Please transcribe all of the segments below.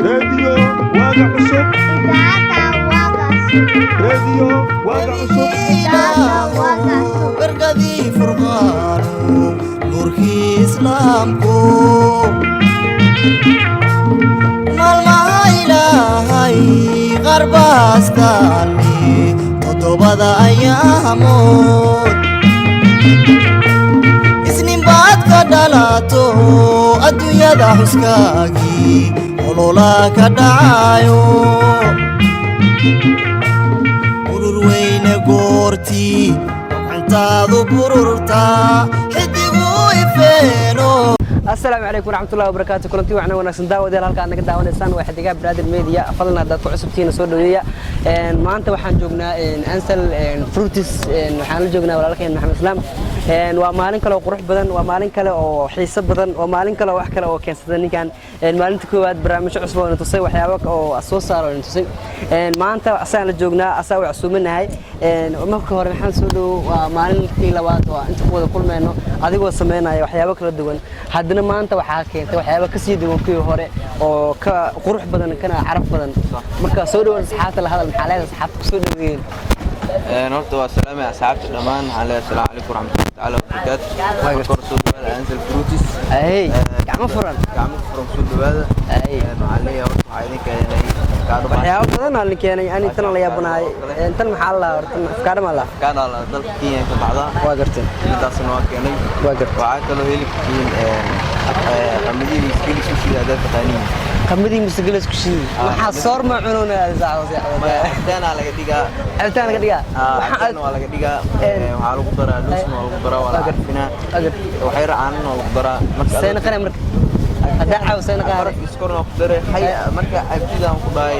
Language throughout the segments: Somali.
راديو واقع عصب راديو واقع عصب برقدي فرقان نوركي إسلامكو مالما إلهي غرباس كالي تطوبة أيامود إسنين بعد كدالاتو الدنيا دا حسكاكي ولولا كدايو وين قورتي عنتاضو برورتا حديقو يفينو. السلام عليكم ورحمة الله وبركاته. كلنتي وعنا وناسن داوديال halka aan naga daawaneysaan waa xidiga Brother Media fadlan dad ku cusubtiina soo dhaweeya maanta waxaan joognaa Ansel Fruities waxaan la joognaa walaalkeen Maxamed Islaam waa maalin kale oo qurux badan waa maalin kale oo xiiso badan waa maalin kale oo wax kale oo keensaday ninkan maalinta koowaad barnaamijyo cusub oo tusay waxyaabo oo soo saaro tusay maanta asaan la joognaa asaa wax suumanahay marka hore waxaan soo dhaw waa maalintii labaad oo inta ku wada kulmayno adigoo sameynaya waxyaabo kala duwan haddana maanta waxaa keentay waxyaabo ka sii duwan kuwii hore oo ka qurux badan kana caraf badan marka soo dhaw asxaabta la hadal maxaa leedahay asxaabta soo dhaweeyeen horta waa salaamay asxaabta dhamaan waxaan leeyahay assalaamu calaykum waraxmatullaahi tacaala wabarakaatu kor soo dhawaada Ansel Fruities gacmo furan soo dhawaada waxaan leeyahay horta waxaa idin keenay waxyaabo badan aan keenay ani tan la yaabanahay tan maxaa la horta afkaar ma la dalka Kenya ka baxda waa gartay intaasna waa keenay waa gartay waxaa kaloo helibkiin qamadiga iskili sushi hada taqaaniin qamadiga musgala isku shii waxa soor ma cununa dana laga dhigaa altaan laga dhigaa waxa laga dhigaa waxa lagu daraa dhusma lagu daraa wala arfina waxay raacaan lagu daraa marka sayna qana marka hada caaw sayna qana iskorna ku daray hay marka abtida ku dhaay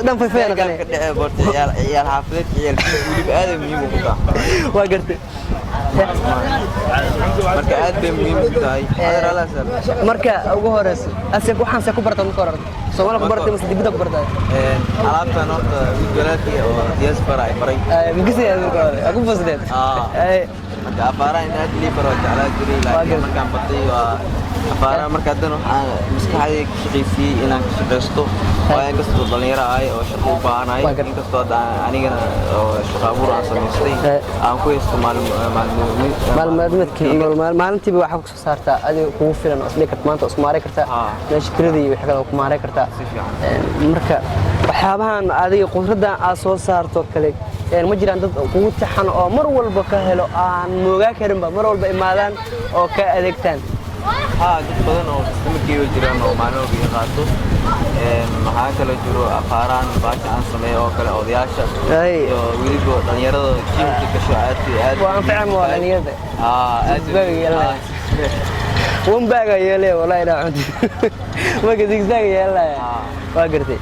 dhan fayfayna qana ka dhacay borta ciyaal xaafaded ciyaal wili aad muhiim u tahay waa gartay marka aad bay muhiim u tahay hadar ala sab marka ugu horeysa asii waxaan sa ku bartay marka hore Soomaaliya ku bartay mas dibada ku bartay alaabtan horta wiilkii oo diaspora ay baray migisi aku fasdeed marka afaara in aad lii baro jacala jiray laakiin markaan batay waa afaara marka haddana waxaan maskaxdayda ka shaqaysiyey inaan ka shaqaysto waa in kastoo dhalinyaro ahay oo shaqo u baahanahay in kastoo hadda anigana oo shaqo abuur aan samaystay aan ku haysto maalintiiba waxaa ku soo saartaa adiga kugu filan oo isdhigi karta maanta isku maaray kartaa meesha tiradii wixii kale ku maaray kartaa marka waxyaabahan adiga qudraddan aad soo saarto kale ma jiraan dad kugu taxan oo mar walba ka helo aan moogaa karinba mar walba imaadaan oo ka adeegtaan dad badan oo customerkiiba jiraan oo maalin walba iga qaato maxaa kale jiro afaaraan baasha aan sameeyo oo kale odayaasha iyo weliba dhalinyarada jiimka gasho aad waa anfacam waa dhalinyarada wan baaga yeelay wallahi ila cunti marka zigzag yeelay waa gartay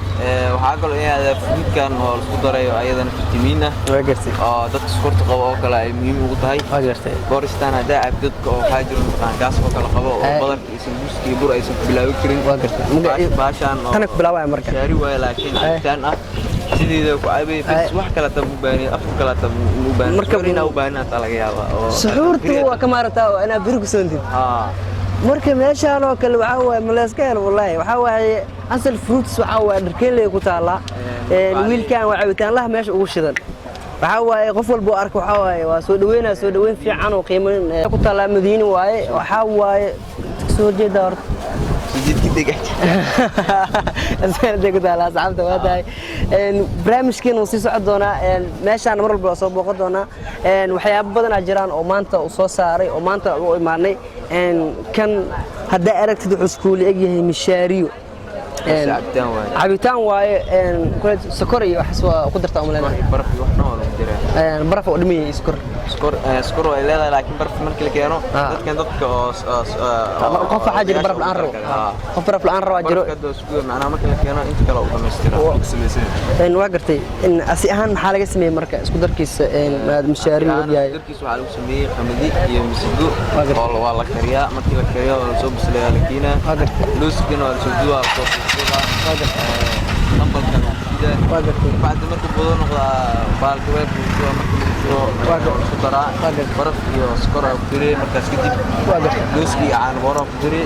waxaa kaloo in aad fruitkan oo isku darayo ayadana fitamiin ah waa gartay oo dadka sokorta qabo oo kale ay muhiim ugu tahay waa gartay gooristaan hadda dadka oo waxaa jiro gaas oo kale qabo oo badanka aysan buskii bur aysan ku bilaabi karin waa gartay baashaan tan ku bilaabay marka shaari way laakiin intaan ah sideeda ku caabay wax kala tab u baahnay af kala tab u baahnay marka ina u baahnaa ta laga yaaba oo suxuurtu waa ka maarata ana birigu soontid marka meeshaan oo kale waxa way maleeskeen wallahi waxa way Ansel Fruities waxa way dharkeelay ku taala wiilkan waa cabitaan lah meesha ugu shidan waxa way qof walba arko waxa way waa soo dhaweyn fiican oo qiimo ku taala Madiina waaye waxa way soo jeeda horta jidki degay asal degda la saxabta waa tahay barnaamijkeen uu sii socod doona meeshaan mar walba soo booqan doona waxyaabo badan ay jiraan oo maanta uu soo saaray oo maanta uu imaanay kan hadda aragtid wuxuu iskuul eg yahay mishaariyo cabitaan waaye kula sokor iyo wax ku darta umaleena baraf iyo waxna oo lagu diraa baraf oo dhimay iskor ay leedahay laakiin baraf markii la keeno dadka oo qof waxa jira baraf la'aan rabo qof baraf la'aan rabo jiro macnaha markii la keeno inta kale uu dhameystiro waa gartay asi ahaan maxaa laga sameeyay marka isku darkiisa mishaariyo yahay darkiisa waxa lagu sameeyay qamadi iyo misigo oo waa la kariyaa markii la kariyo oo soo bisleeyo la keenaa looskina waa soo duwaa dambalka sida waa gartay بعد ما تبغون نقطة بالكويت سكرة برف iyo سكر أو كري مركز كتير دوسكي عن ورا كري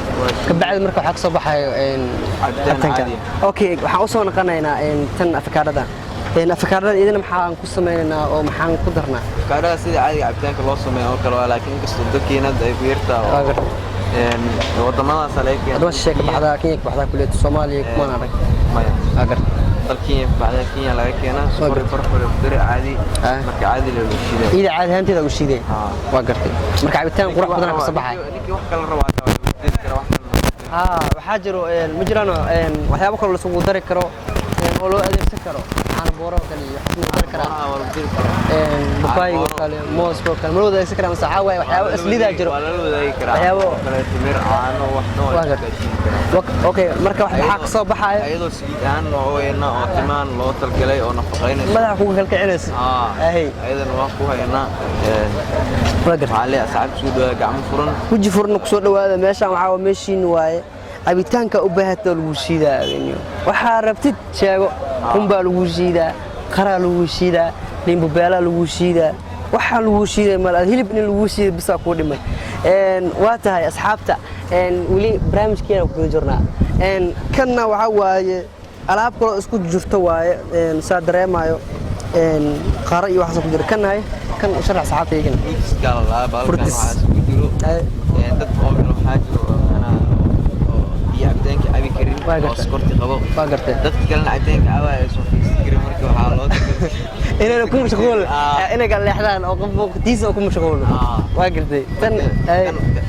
kabacdi marka waxa ka soo baxayo cabitaanka okay waxaan u soo naqanaynaa tan afkaarada afkaarada idina maxaan ku sameeynaa oo maxaan ku darnaa afkaarada sida caadiga cabitaanka loo sameeyo oo kale laakiin inkastoo dadkeena ay ku yartaa wadamadaas ay keenay wadamada sheeka baxda Kenya baxda kulleed Soomaaliya kuma arag maya agar dalkiin baxda Kenya laga keenaa sokor baraf dari caadi marka caadi loo shiiday ida caadi ahaanteeda u shiiday waa gartay marka cabitaan qurux badan ka soo baxay ninki wax kala rabaa waxaa jiro ma jiraan waxyaabo kale la isugu dari karo oo loo adeegsan karo aan booro kale iyo xubno dar kara babayga kale mooska kale ma loo adeegsan karo saxa way waxyaabo islida jiro waxyaabo kale timir aan wax okay marka waxa ka soo baxay ayadoo siidaan oo weeyna oo timaan loo talgalay oo nafaqeynaysa madaxa ku kalkacinaysa ayadana waa ku haynaa waxaale asxaab soo dhawaad gacmo furan waji furan ku soo dhawaada meeshan waxa meeshiin waaye cabitaanka u baahato lagu shiidaa waxa rabtid sheego qumba lagu shiidaa qara lagu shiidaa limbu beela lagu shiidaa waxa lagu shiiday mal hilib in lagu shiiday bisa ku dhimay waa tahay asxaabta wali barnaamijkeena ku jirnaa kanna waxa waaye alaab kale isku jirto waaye saa dareemayo qara iyo waxa ku jira kanay kan sharax asxaabta yeen iskala la baalkan waxa ku jiro dad oo waxa jiro cabitaanka abi karin oo skorti qabo waa gartay dadka kalena cabitaanka awaa soo fiirsay markii waxa loo inay ku mashquul inay gal leexdaan oo qof waqtiisa ku mashquul waa gartay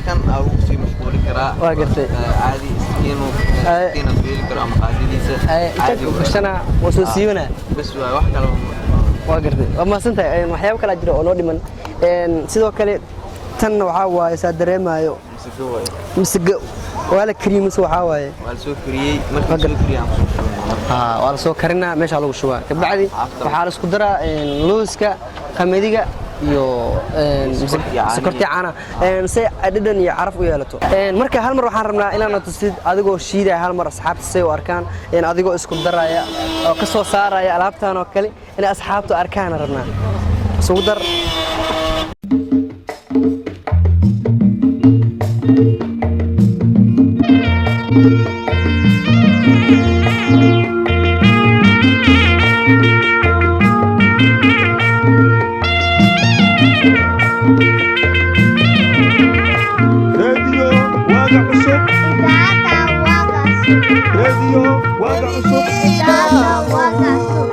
kan awu si mashquul karaa waa gartay caadi inuu fiil karo ama qaadidiisa caadi u kashana wasoo siibana bas wax kale waa gartay waa ma santahay waxyaabo kala jira oo noo dhiman sidoo kale tan waxa waaye saa dareemayo misiga wala kariimus waxa waaye wala soo kariyay markii soo kariyay wala soo karina meesha lagu shubaa kabacdi waxa la isku daraa looska qamadiga iyo sokorti caana si adhadan iyo caraf u yeelato marka hal mar waxaan rabnaa inaad tusid adigoo shiiday hal mar asxaabta say u arkaan adigoo isku daraya oo ka soo saaraya alaabtan oo kale in asxaabtu arkaan rabnaa soo dar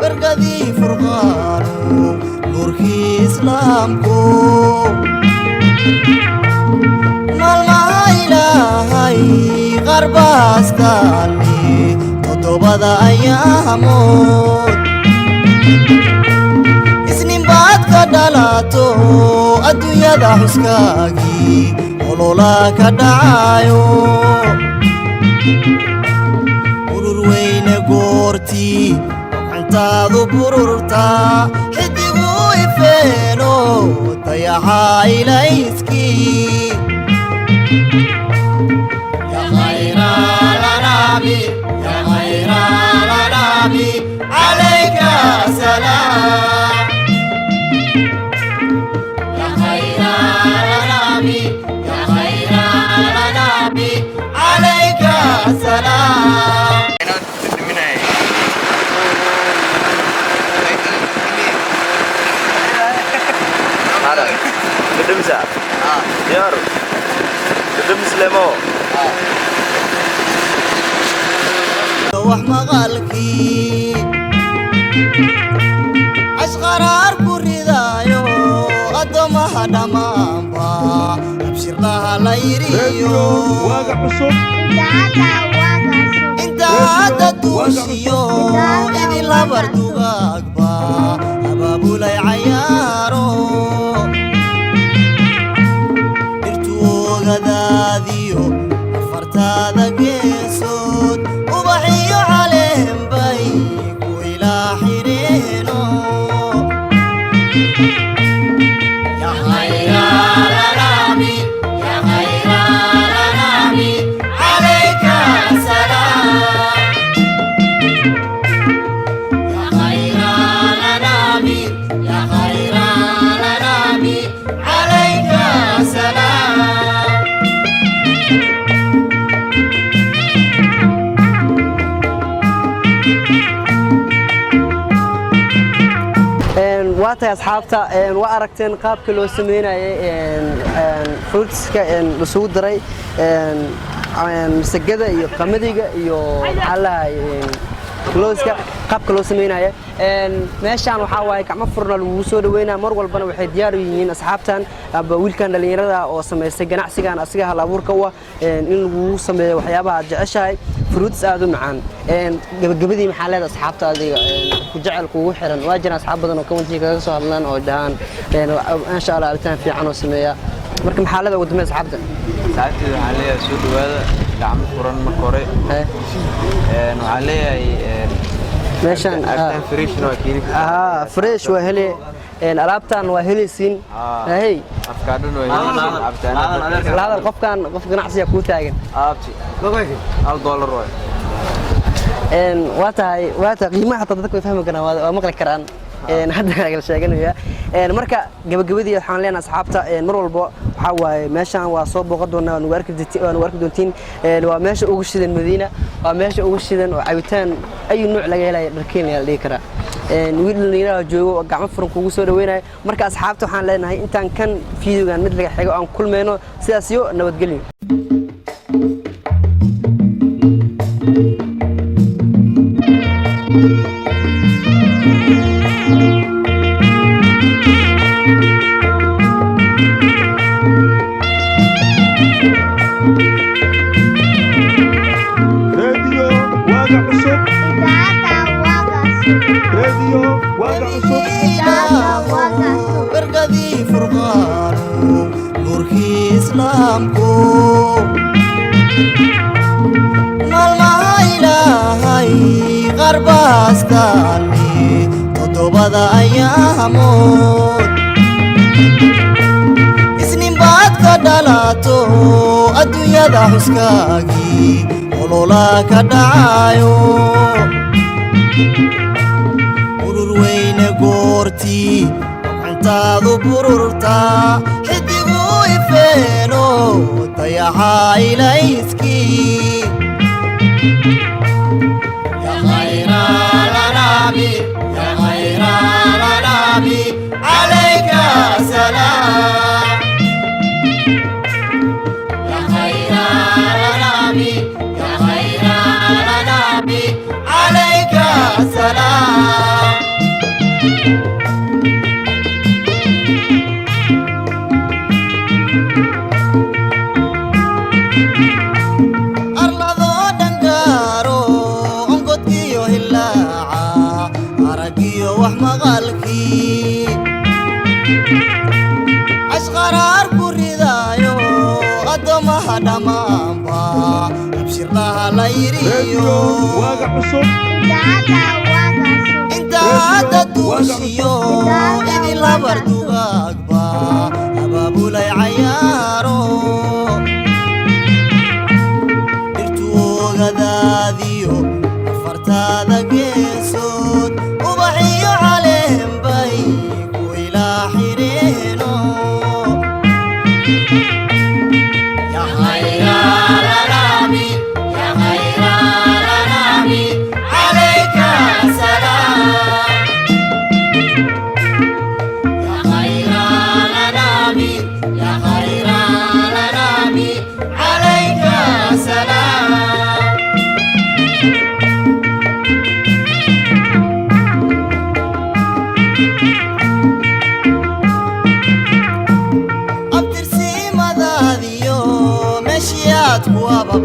برقدي فرقان نوركي إسلامكو مالما إلهي غرباستاني تطوبة أيامود إسنين بعد كدالاتو الدنيا دا حسكاكي ولولا كدعايو ururweyne goortii gacantaadu bururtaa xidigu ifeeno dayaxaa ilayskii ya khayralanami calayka salaam ya khayralanami calayka salaam Kedemsa. Yar. Kedems lemo. wax maqalkii ashqaraar ku ridaayo addoomaha dhammaanba abshirlaha la yiriyo waaga cusub inta hadda duushiyo idin labar dugaagba abaabulay cayaaro dhirtuogadaadiyo afartaada geesood ubaxiyo caleenbay ku ilaa xireeno عليك سلام waata asxaabta waa aragteen qaabka loo sameeyay fruitska isugu daray masagada iyo qamadiga iyo xalaha looska qaabka loo sameeyay meeshaan waxa waaye gacmo furna lagu soo dhaweynaa mar walbana waxay diyaar u yihiin asxaabtan aba wiilkan dhalinyarada oo sameystay ganacsigan asiga hal abuurka waa in lagu sameeyo waxyaabaha jeceshahay fruits aad u macaan gabagabadii maxaa leedahay asxaabta adiga ku jecel kugu xiran waa jiraan asxaab badan oo comment kaga soo hadlaan oo dhahan insha Allah arintan fiican oo sameeya marka maxaa leedahay ugu dambeyn asxaabta saacadii waxaan leeyahay soo dhawaada gacmo furan marka hore waxaan leeyahay meeshan fresh waa hele alaabtan waa helaysiin hey afkaadhan waa helaysiin abtaan laada qofkan qof ganacsiga ku taagan aabti $1 waa tahay qiimaha xataa dadku way fahmi karaan waa maqli karaan hadda laga sheeganaya marka gabagabadii waxaan leenahay asxaabta mar walba waxa waaye meeshan waa soo booqan doonaa waan arki doontiin waa meesha ugu shidan Madiina waa meesha ugu shidan oo cabitaan ay nooc laga helay dharkeen la dhigi karaa wiil dhalinyaro joogo gacmo furan kugu soo dhaweynay marka asxaabta waxaan leenahay intaan kan fiidiyogan mid laga xigo aan kulmeyno sidaas iyo nabadgelyo برقدي فرقان نوركي إسلامكو مالما إلهي غرباستاني تطوبة أيامود إسنين بعد كدالاتو الدنيا دا حسكاكي ولولا كدعايو وين قورتي وعنتاذو برورتا حدقو يفينو طيحا إليسكي يا خير الأنامي يا خير الأنامي عليك سلام يا خير الأنامي يا خير الأنامي عليك سلام أرلضو دنقارو أنقضيو هلاعا أرقيو وحمغالكي أشغرار كوريدايو أدومها دمامبا أبشر لها ليريو انت عادة دوشيو إذي لابردو أكبا أبابو لي عيارو غداديو فرتادا قيسود وبحيو عليهم بيك وإلى حرينو يا خير الأنامي يا خير الأنامي عليك سلام يا خير الأنامي يا خير الأنامي عليك سلام أبترسي مذاذيو مشيات بوابا